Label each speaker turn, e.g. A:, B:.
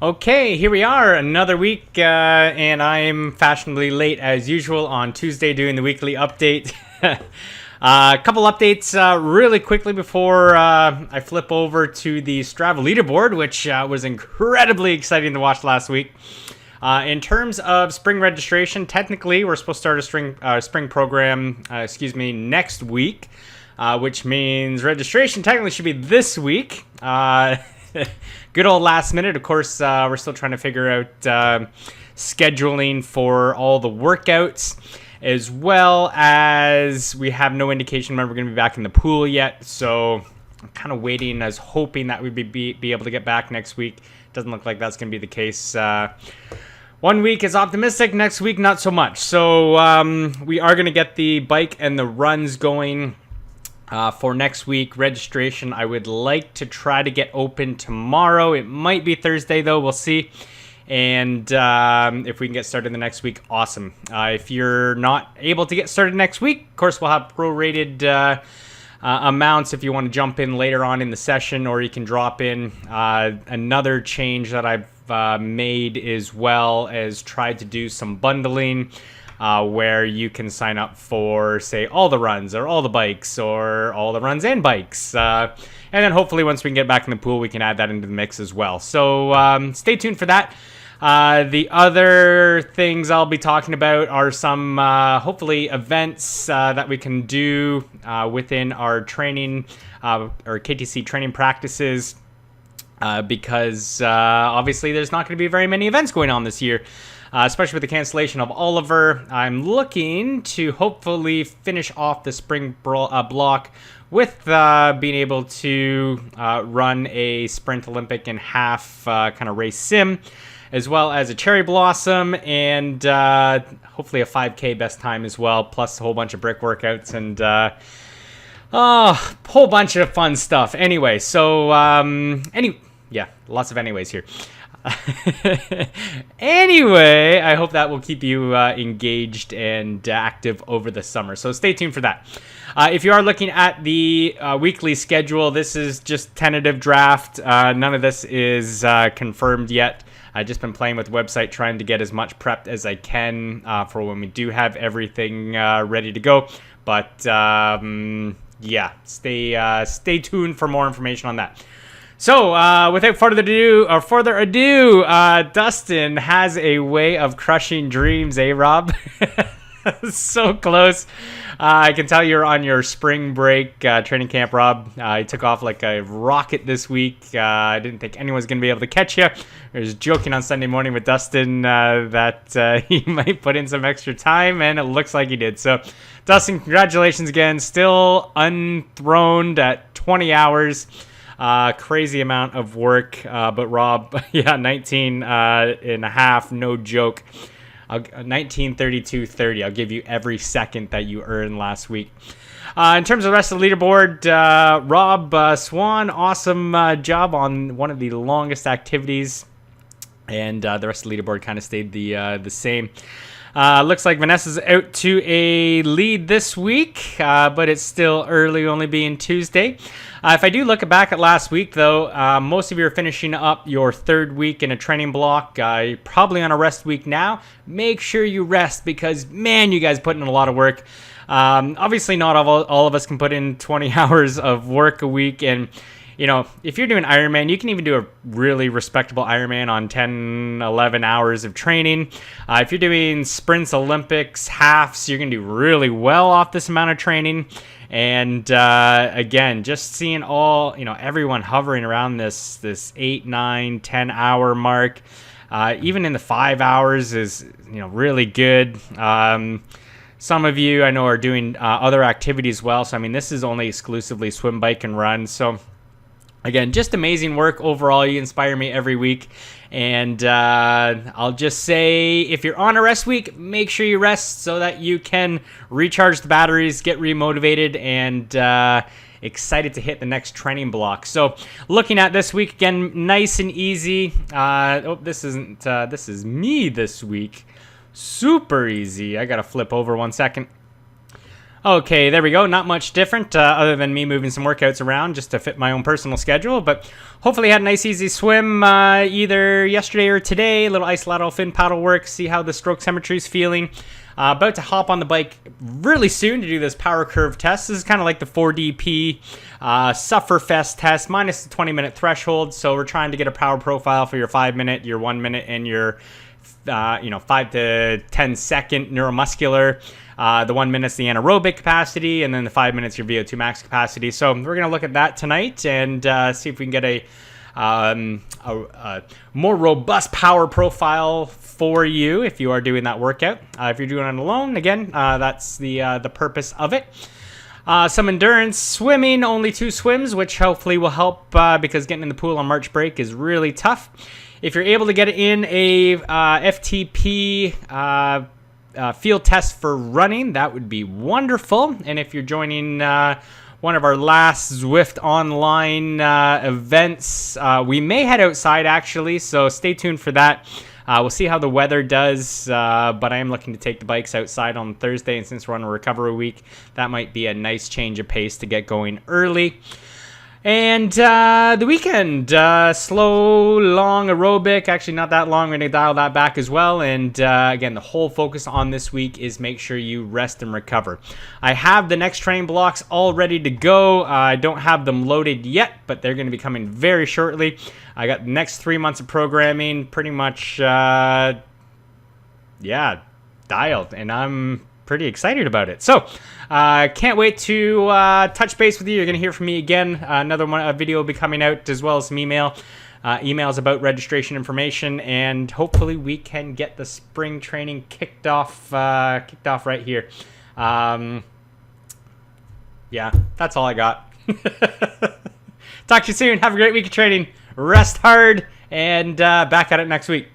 A: Okay, here we are, another week, and I'm fashionably late as usual on Tuesday doing the weekly update. A couple updates really quickly before I flip over to the Strava Leaderboard, which was incredibly exciting to watch last week. In terms of spring registration, technically we're supposed to start a spring program, next week, which means registration technically should be this week. Good old last minute. Of course, we're still trying to figure out scheduling for all the workouts, as well as we have no indication when we're going to be back in the pool yet. So I'm kind of waiting, as hoping that we'd be able to get back next week. Doesn't look like that's going to be the case. 1 week is optimistic, next week not so much. So we are going to get the bike and the runs going. For next week, registration, I would like to try to get open tomorrow. It might be Thursday, though. We'll see. And if we can get started the next week, awesome. If you're not able to get started next week, of course, we'll have prorated amounts if you want to jump in later on in the session, or you can drop in. Another change that I've made, as well as tried to do some bundling, where you can sign up for, say, all the runs or all the bikes or all the runs and bikes. And then hopefully once we can get back in the pool, we can add that into the mix as well. So stay tuned for that. The other things I'll be talking about are some, hopefully, events that we can do within our training, or KTC training practices, because obviously there's not going to be very many events going on this year. Especially with the cancellation of Oliver. I'm looking to hopefully finish off the spring block with being able to run a Sprint Olympic and half kind of race sim, as well as a cherry blossom, and hopefully a 5K best time as well, plus a whole bunch of brick workouts and a whole bunch of fun stuff. Anyway, so lots of anyways here. Anyway, I hope that will keep you engaged and active over the summer. So stay tuned for that. If you are looking at the weekly schedule, this is just tentative draft. None of this is confirmed yet. I've just been playing with the website, trying to get as much prepped as I can for when we do have everything ready to go. But stay tuned for more information on that. So, without further ado, Dustin has a way of crushing dreams, Rob? So close. I can tell you're on your spring break training camp, Rob. You took off like a rocket this week. I didn't think anyone was going to be able to catch you. I was joking on Sunday morning with Dustin that he might put in some extra time, and it looks like he did. So, Dustin, congratulations again. Still unthroned at 20 hours. Crazy amount of work, but Rob, 19 and a half, no joke. 19:32:30. I'll give you every second that you earned last week. In terms of the rest of the leaderboard, Rob Swan, awesome job on one of the longest activities, and the rest of the leaderboard kind of stayed the same. Looks like Vanessa's out to a lead this week, but it's still early, only being Tuesday. If I do look back at last week, though, most of you are finishing up your third week in a training block. You're probably on a rest week now. Make sure you rest, because, man, you guys put in a lot of work. Obviously, not all of us can put in 20 hours of work a week, and you know, if you're doing Ironman, you can even do a really respectable Ironman on 10, 11 hours of training. If you're doing sprints, Olympics, halves, you're going to do really well off this amount of training. And again, just seeing everyone hovering around this 8, 9, 10 hour mark, even in the 5 hours is, really good. Some of you I know are doing other activities as well. So, I mean, this is only exclusively swim, bike, and run. So, again, just amazing work overall. You inspire me every week. And I'll just say, if you're on a rest week, make sure you rest so that you can recharge the batteries, get remotivated, and excited to hit the next training block. So looking at this week, again, nice and easy. This is me this week. Super easy. I got to flip over 1 second. Okay, there we go. Not much different other than me moving some workouts around just to fit my own personal schedule. But hopefully had a nice easy swim either yesterday or today. A little isolateral fin paddle work. See how the stroke temperature is feeling. About to hop on the bike really soon to do this power curve test. This is kind of like the 4DP Sufferfest test minus the 20-minute threshold. So we're trying to get a power profile for your 5-minute, your 1-minute, and your 5 to 10 second neuromuscular. The 1 minute's the anaerobic capacity, and then the 5 minutes your VO2 max capacity. So we're gonna look at that tonight and see if we can get a more robust power profile for you if you are doing that workout. If you're doing it alone, again, that's the purpose of it. Some endurance swimming, only 2 swims, which hopefully will help because getting in the pool on March break is really tough. If you're able to get in a FTP field test for running, that would be wonderful. And if you're joining one of our last Zwift online events, we may head outside actually, so stay tuned for that. We'll see how the weather does, but I am looking to take the bikes outside on Thursday, and since we're on a recovery week, that might be a nice change of pace to get going early. And the weekend, slow, long aerobic, actually not that long, we're going to dial that back as well. And again, the whole focus on this week is make sure you rest and recover. I have the next training blocks all ready to go. I don't have them loaded yet, but they're going to be coming very shortly. I got the next 3 months of programming pretty much, dialed, and I'm pretty excited about it. So can't wait to touch base with you. You're going to hear from me again. Another video will be coming out, as well as some emails about registration information, and hopefully we can get the spring training kicked off right here. Yeah, that's all I got. Talk to you soon. Have a great week of training. Rest hard, and back at it next week.